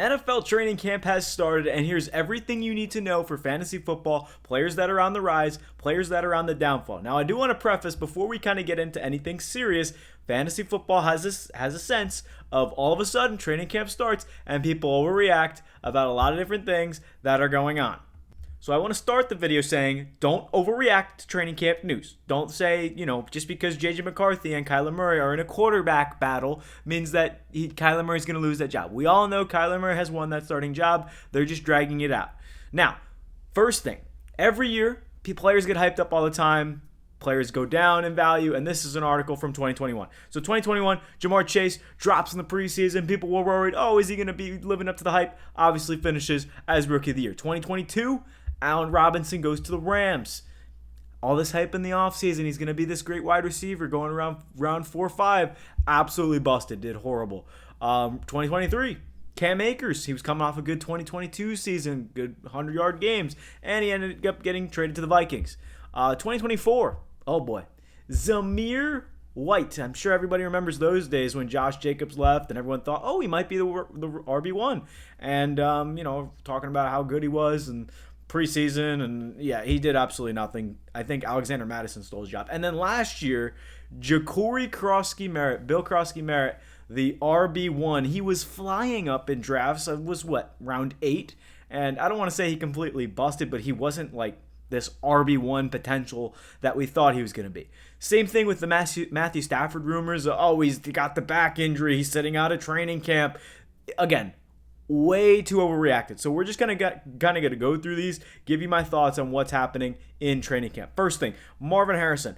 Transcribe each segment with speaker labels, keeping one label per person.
Speaker 1: NFL training camp has started, and here's everything you need to know for fantasy football, players that are on the rise, players that are on the downfall. Now, I do want to preface, before we kind of get into anything serious, fantasy football has a sense of all of a sudden training camp starts, and people overreact about a lot of different things that are going on. So I want to start the video saying, don't overreact to training camp news. Don't say, just because JJ McCarthy and Kyler Murray are in a quarterback battle means that Kyler Murray's going to lose that job. We all know Kyler Murray has won that starting job. They're just dragging it out. Now, first thing, every year, players get hyped up all the time. Players go down in value, and this is an article from 2021. So 2021, Jamar Chase drops in the preseason. People were worried, is he going to be living up to the hype? Obviously finishes as Rookie of the Year. 2022, Allen Robinson goes to the Rams. All this hype in the offseason. He's going to be this great wide receiver going around round 4 or 5. Absolutely busted. Did horrible. 2023, Cam Akers. He was coming off a good 2022 season. Good 100-yard games. And he ended up getting traded to the Vikings. 2024, oh boy. Zamir White. I'm sure everybody remembers those days when Josh Jacobs left and everyone thought, he might be the RB1. And, talking about how good he was and preseason, and yeah, he did absolutely nothing. I think Alexander Madison stole his job. And then last year, Bill Krosky Merritt, the RB1, he was flying up in drafts. It was round 8? And I don't want to say he completely busted, but he wasn't like this RB1 potential that we thought he was going to be. Same thing with the Matthew Stafford rumors. He's got the back injury. He's sitting out of training camp. Again, way too overreacted. So we're just going to go through these, give you my thoughts on what's happening in training camp. First thing, Marvin Harrison.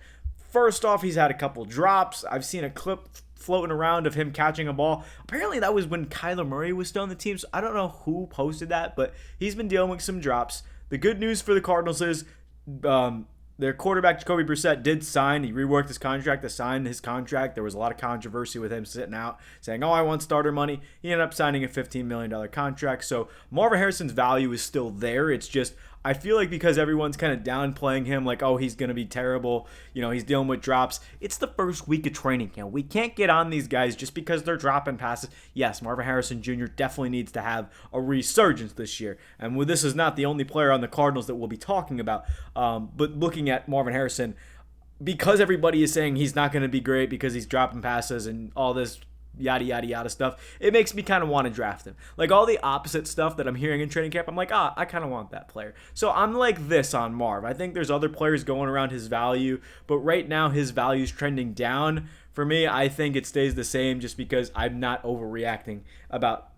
Speaker 1: First off, he's had a couple drops. I've seen a clip floating around of him catching a ball. Apparently that was when Kyler Murray was still on the team. So I don't know who posted that, but he's been dealing with some drops. The good news for the Cardinals is their quarterback, Jacoby Brissett, did sign. He reworked his contract to sign his contract. There was a lot of controversy with him sitting out, saying, I want starter money. He ended up signing a $15 million contract. So Marvin Harrison's value is still there. It's just, I feel like because everyone's kind of downplaying him, like, he's going to be terrible. He's dealing with drops. It's the first week of training camp. We can't get on these guys just because they're dropping passes. Yes, Marvin Harrison Jr. definitely needs to have a resurgence this year. And this is not the only player on the Cardinals that we'll be talking about. But looking at Marvin Harrison, because everybody is saying he's not going to be great because he's dropping passes and all this yada yada yada stuff, it makes me kind of want to draft him. Like all the opposite stuff that I'm hearing in training camp, I'm like, I kind of want that player. So I'm like this on Marv. I think there's other players going around his value, but right now his value is trending down. For me, I think it stays the same just because I'm not overreacting about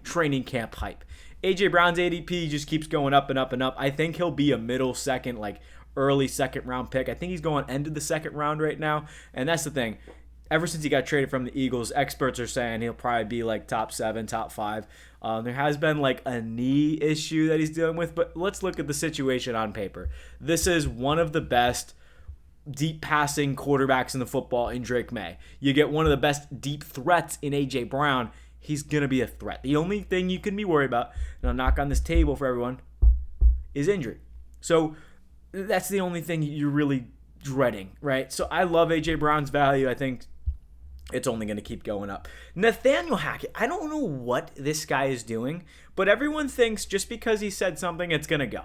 Speaker 1: training camp hype. AJ Brown's ADP just keeps going up and up and up. I think he'll be a middle second, like early second round pick. I think he's going end of the second round right now, and that's the thing. Ever since he got traded from the Eagles, experts are saying he'll probably be like top 7, top 5. There has been like a knee issue that he's dealing with, but let's look at the situation on paper. This is one of the best deep passing quarterbacks in the football in Drake Maye. You get one of the best deep threats in A.J. Brown. He's going to be a threat. The only thing you can be worried about, and I'll knock on this table for everyone, is injury. So that's the only thing you're really dreading, right? So I love A.J. Brown's value. I think it's only going to keep going up. Nathaniel Hackett, I don't know what this guy is doing, but everyone thinks just because he said something, it's going to go.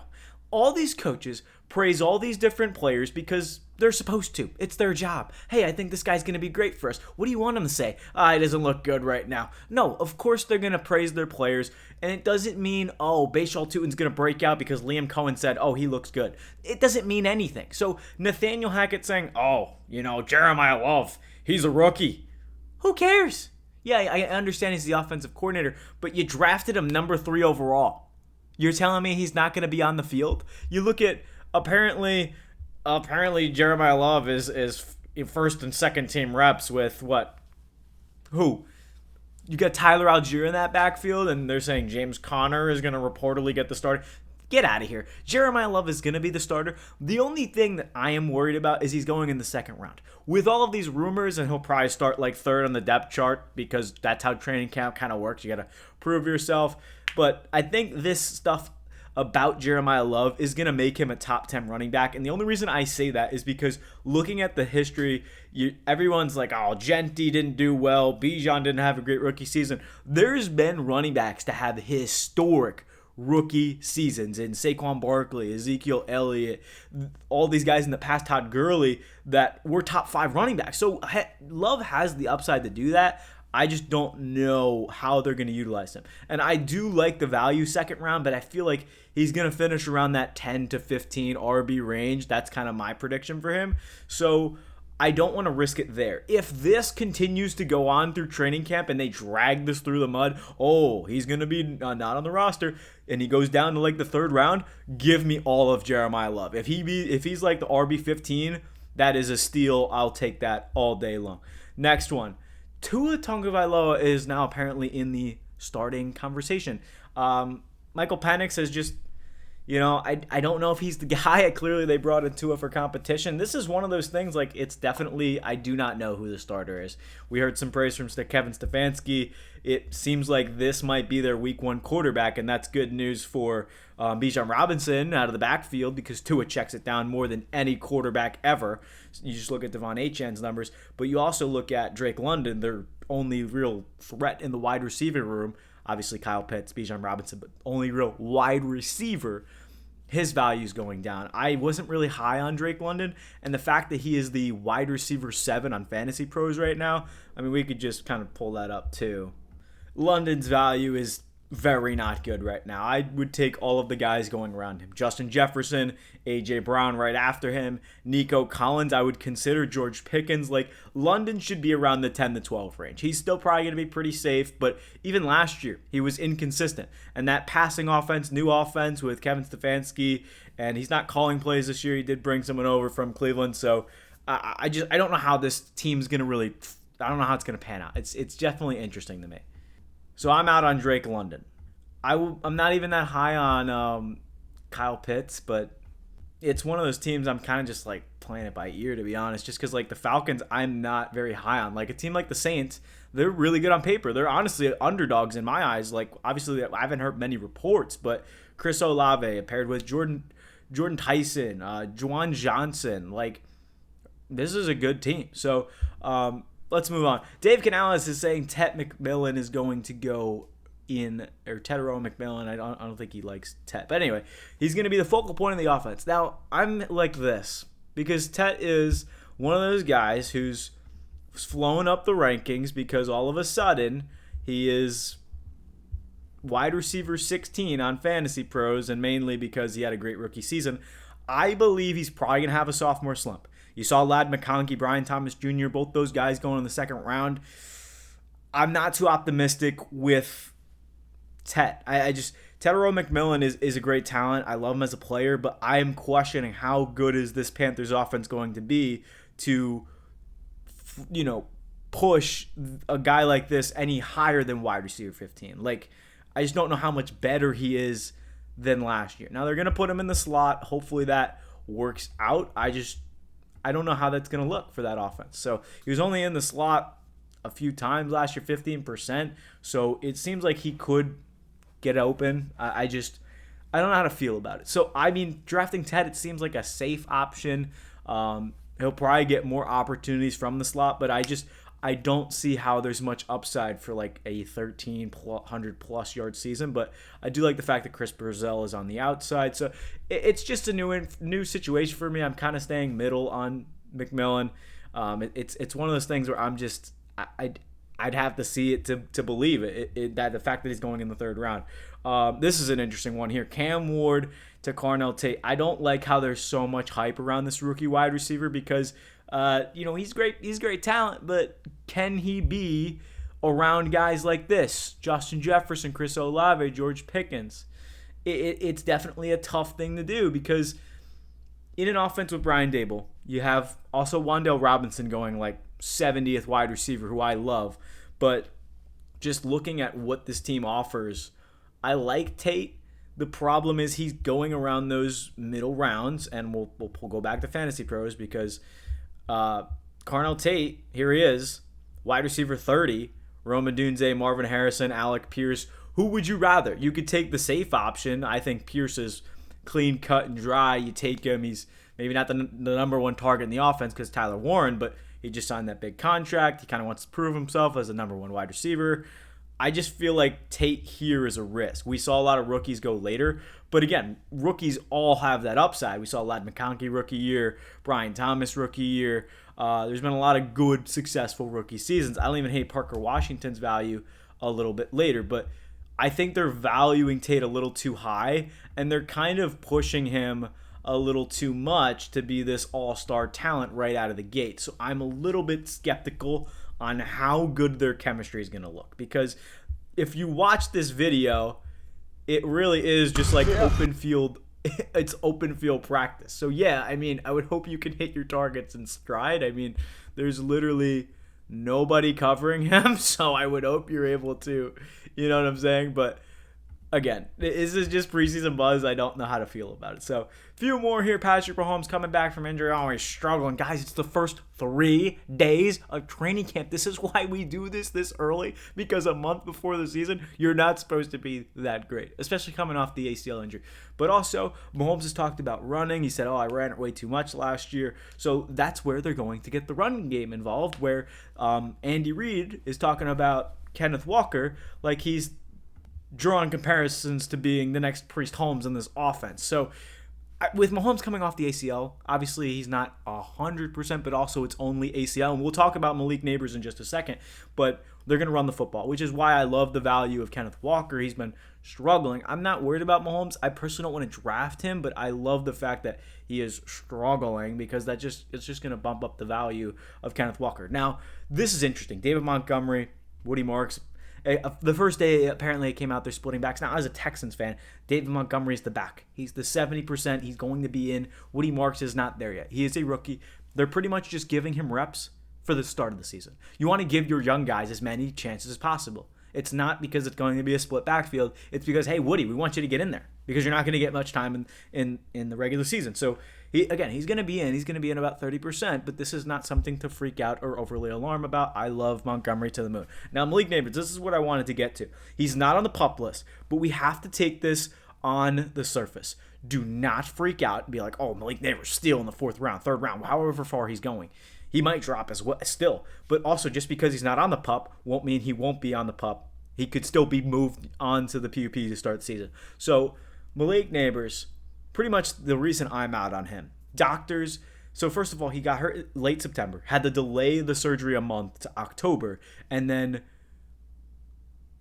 Speaker 1: All these coaches praise all these different players because they're supposed to. It's their job. Hey, I think this guy's going to be great for us. What do you want him to say? It doesn't look good right now. No, of course they're going to praise their players, and it doesn't mean, Bashal Tutin's going to break out because Liam Cohen said, he looks good. It doesn't mean anything. So Nathaniel Hackett saying, Jeremiyah Love, he's a rookie. Who cares? Yeah, I understand he's the offensive coordinator, but you drafted him number 3 overall. You're telling me he's not going to be on the field? You look at apparently Jeremiyah Love is first and second team reps with what? Who? You got Tyler Algier in that backfield, and they're saying James Conner is going to reportedly get the start. Get out of here. Jeremiyah Love is going to be the starter. The only thing that I am worried about is he's going in the second round. With all of these rumors, and he'll probably start like 3rd on the depth chart because that's how training camp kind of works. You got to prove yourself. But I think this stuff, about Jeremiyah Love is going to make him a top 10 running back. And the only reason I say that is because looking at the history, everyone's like, oh, Genti didn't do well. Bijan didn't have a great rookie season. There's been running backs to have historic rookie seasons in Saquon Barkley, Ezekiel Elliott, all these guys in the past, Todd Gurley, that were top 5 running backs. So Love has the upside to do that. I just don't know how they're going to utilize him. And I do like the value second round, but I feel like he's going to finish around that 10 to 15 RB range. That's kind of my prediction for him. So I don't want to risk it there. If this continues to go on through training camp and they drag this through the mud, he's going to be not on the roster, and he goes down to like the 3rd round, give me all of Jeremiyah Love. If he's like the RB 15, that is a steal. I'll take that all day long. Next one. Tua Tagovailoa is now apparently in the starting conversation. Michael Penix has just, I don't know if he's the guy. Clearly, they brought in Tua for competition. This is one of those things, like, it's definitely, I do not know who the starter is. We heard some praise from Kevin Stefanski. It seems like this might be their week 1 quarterback, and that's good news for Bijan Robinson out of the backfield because Tua checks it down more than any quarterback ever. You just look at Devon Achane's numbers, but you also look at Drake London, their only real threat in the wide receiver room. Obviously, Kyle Pitts, Bijan Robinson, but only real wide receiver. His value is going down. I wasn't really high on Drake London, and the fact that he is the wide receiver 7 on Fantasy Pros right now, I mean, we could just kind of pull that up too. London's value is very not good right now. I would take all of the guys going around him. Justin Jefferson, A.J. Brown right after him, Nico Collins. I would consider George Pickens. Like, London should be around the 10 to 12 range. He's still probably going to be pretty safe, but even last year, he was inconsistent. And that passing offense, new offense with Kevin Stefanski, and he's not calling plays this year. He did bring someone over from Cleveland, so I don't know how this team's going to really, I don't know how it's going to pan out. It's definitely interesting to me. So I'm out on Drake London. I'm not even that high on Kyle Pitts, but it's one of those teams I'm kind of just like playing it by ear, to be honest, just because like the Falcons I'm not very high on. Like a team like the Saints, they're really good on paper. They're honestly underdogs in my eyes. Like obviously I haven't heard many reports, but Chris Olave paired with Jordan Tyson, Juwan Johnson, like this is a good team. So let's move on. Dave Canales is saying Tate McMillan is going to go in, or Tetairoa Mcmillan. I don't think he likes Tate. But anyway, he's going to be the focal point of the offense. Now, I'm like this because Tate is one of those guys who's flown up the rankings because all of a sudden he is wide receiver 16 on Fantasy Pros, and mainly because he had a great rookie season. I believe he's probably going to have a sophomore slump. You saw Ladd McConkey, Brian Thomas Jr., both those guys going in the 2nd round. I'm not too optimistic with Tate. Tetairoa Mcmillan is a great talent. I love him as a player, but I am questioning how good is this Panthers offense going to be to, push a guy like this any higher than wide receiver 15. Like, I just don't know how much better he is than last year. Now, they're going to put him in the slot. Hopefully that works out. I don't know how that's going to look for that offense. So he was only in the slot a few times last year, 15%. So it seems like he could get open. I don't know how to feel about it. So, I mean, drafting Tate, it seems like a safe option. He'll probably get more opportunities from the slot, but I don't see how there's much upside for like a 1,300+ yard season. But I do like the fact that Chris Brazell is on the outside. So it's just a new situation for me. I'm kind of staying middle on McMillan. It's one of those things where I'm just I'd have to see it to believe it, that the fact that he's going in the 3rd round. This is an interesting one here. Cam Ward to Carnell Tate. I don't like how there's so much hype around this rookie wide receiver because he's great talent, but can he be around guys like this? Justin Jefferson, Chris Olave, George Pickens. It's definitely a tough thing to do because in an offense with Brian Dable, you have also Wan'Dale Robinson going like 70th wide receiver, who I love. But just looking at what this team offers, I like Tate. The problem is he's going around those middle rounds, and we'll go back to Fantasy Pros because Carnell Tate, here he is, wide receiver 30, Rome Odunze, Marvin Harrison, Alec Pierce. who would you rather? You could take the safe option. I think Pierce is clean, cut, and dry. You take him. He's maybe not the number one target in the offense because Tyler Warren, but he just signed that big contract. He kind of wants to prove himself as a number one wide receiver. I just feel like Tate here is a risk. We saw a lot of rookies go later, but again, rookies all have that upside. We saw Ladd McConkey rookie year, Brian Thomas rookie year. There's been a lot of good, successful rookie seasons. I don't even hate Parker Washington's value a little bit later, but I think they're valuing Tate a little too high, and they're kind of pushing him a little too much to be this all-star talent right out of the gate. So I'm a little bit skeptical on how good their chemistry is going to look. Because if you watch this video, it really is just like open field. It's open field practice. So yeah, I mean, I would hope you can hit your targets in stride. I mean, there's literally nobody covering him. So I would hope you're able to, you know what I'm saying? But again, this is just preseason buzz. I don't know how to feel about it. So, a few more here. Patrick Mahomes coming back from injury. Oh, he's struggling. Guys, it's the first 3 days of training camp. This is why we do this early, because a month before the season, you're not supposed to be that great, especially coming off the ACL injury. But also, Mahomes has talked about running. He said, I ran it way too much last year. So, that's where they're going to get the running game involved, where Andy Reid is talking about Kenneth Walker like he's drawing comparisons to being the next Priest Holmes in this offense. So with Mahomes coming off the ACL, obviously he's not 100%, but also it's only ACL. And we'll talk about Malik Nabers in just a second, but they're going to run the football, which is why I love the value of Kenneth Walker. He's been struggling. I'm not worried about Mahomes. I personally don't want to draft him, but I love the fact that he is struggling, because it's just going to bump up the value of Kenneth Walker. Now, this is interesting. David Montgomery, Woody Marks. The first day, apparently, it came out they're splitting backs. Now, as a Texans fan, David Montgomery is the back. He's the 70%. He's going to be in. Woody Marks is not there yet. He is a rookie. They're pretty much just giving him reps for the start of the season. You want to give your young guys as many chances as possible. It's not because it's going to be a split backfield. It's because, hey, Woody, we want you to get in there, because you're not going to get much time in the regular season. So, he's going to be in. He's going to be in about 30%, but this is not something to freak out or overly alarm about. I love Montgomery to the moon. Now, Malik Nabers, this is what I wanted to get to. He's not on the PUP list, but we have to take this on the surface. Do not freak out and be like, Malik Nabers still in the 4th round, 3rd round, however far he's going. He might drop as well still, but also just because he's not on the PUP won't mean he won't be on the PUP. He could still be moved on to the PUP to start the season. So Malik Nabers, pretty much the reason I'm out on him. Doctors, so first of all, he got hurt late September, had to delay the surgery a month to October, and then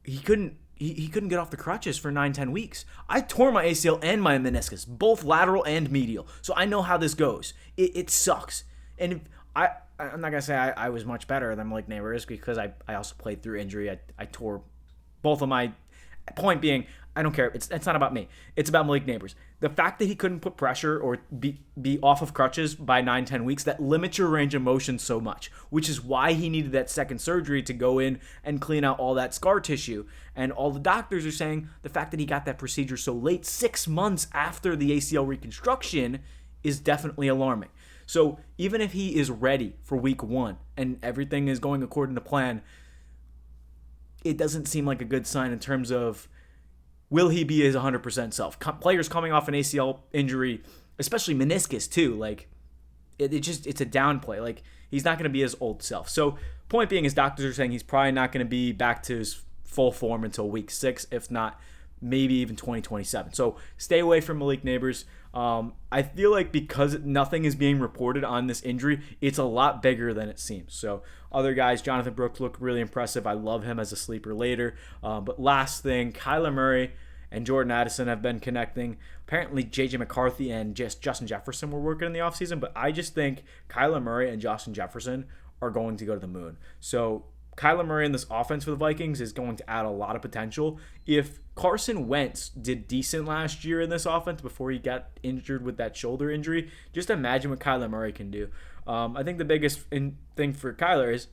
Speaker 1: he couldn't get off the crutches for 9-10 weeks. I tore my ACL and my meniscus, both lateral and medial, so I know how this goes. It sucks. And I'm not going to say I was much better than Malik Nabers, because I also played through injury. I tore both of my... Point being, I don't care. It's not about me. It's about Malik Nabers. The fact that he couldn't put pressure or be off of crutches by 9-10 weeks, that limits your range of motion so much, which is why he needed that second surgery to go in and clean out all that scar tissue. And all the doctors are saying the fact that he got that procedure so late, 6 months after the ACL reconstruction, is definitely alarming. So even if he is ready for week 1 and everything is going according to plan, it doesn't seem like a good sign in terms of, will he be his 100% self? Players coming off an ACL injury, especially meniscus too, like it's a downplay. Like, he's not going to be his old self. So point being is, doctors are saying he's probably not going to be back to his full form until week 6, if not maybe even 2027. So stay away from Malik Nabers. I feel like because nothing is being reported on this injury, it's a lot bigger than it seems. So other guys, Jonathan Brooks looked really impressive. I love him as a sleeper later. But last thing, Kyler Murray and Jordan Addison have been connecting. Apparently, J.J. McCarthy and Justin Jefferson were working in the offseason, but I just think Kyler Murray and Justin Jefferson are going to go to the moon. So Kyler Murray in this offense for the Vikings is going to add a lot of potential. If Carson Wentz did decent last year in this offense before he got injured with that shoulder injury, just imagine what Kyler Murray can do. I think the biggest thing for Kyler is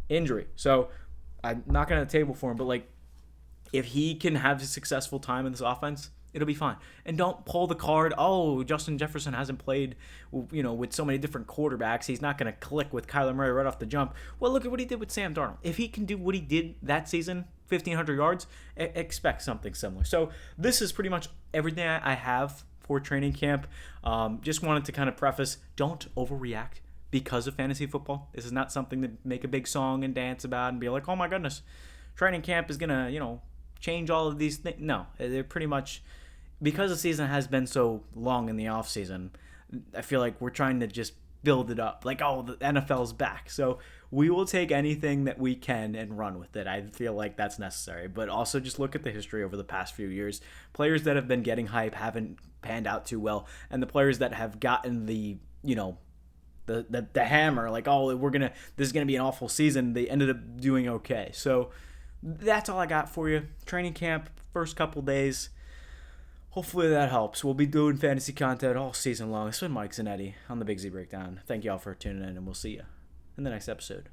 Speaker 1: injury. So I'm knocking on the table for him, but like, if he can have a successful time in this offense, it'll be fine. And don't pull the card, Justin Jefferson hasn't played, with so many different quarterbacks, he's not going to click with Kyler Murray right off the jump. Well, look at what he did with Sam Darnold. If he can do what he did that season 1,500 yards, expect something similar. So this is pretty much everything I have for training camp. Just wanted to kind of preface, don't overreact because of fantasy football. This is not something to make a big song and dance about and be like, oh my goodness, training camp is going to, change all of these things. No, they're pretty much, because the season has been so long in the off season, I feel like we're trying to just build it up. Like, oh, the NFL's back. So we will take anything that we can and run with it. I feel like that's necessary. But also just look at the history over the past few years. Players that have been getting hype haven't panned out too well. And the players that have gotten the hammer, like, oh, this is gonna be an awful season, they ended up doing okay. So that's all I got for you. Training camp, first couple days. Hopefully that helps. We'll be doing fantasy content all season long. It's been Mike's and Eddie on the Big Z Breakdown. Thank you all for tuning in, and we'll see you in the next episode.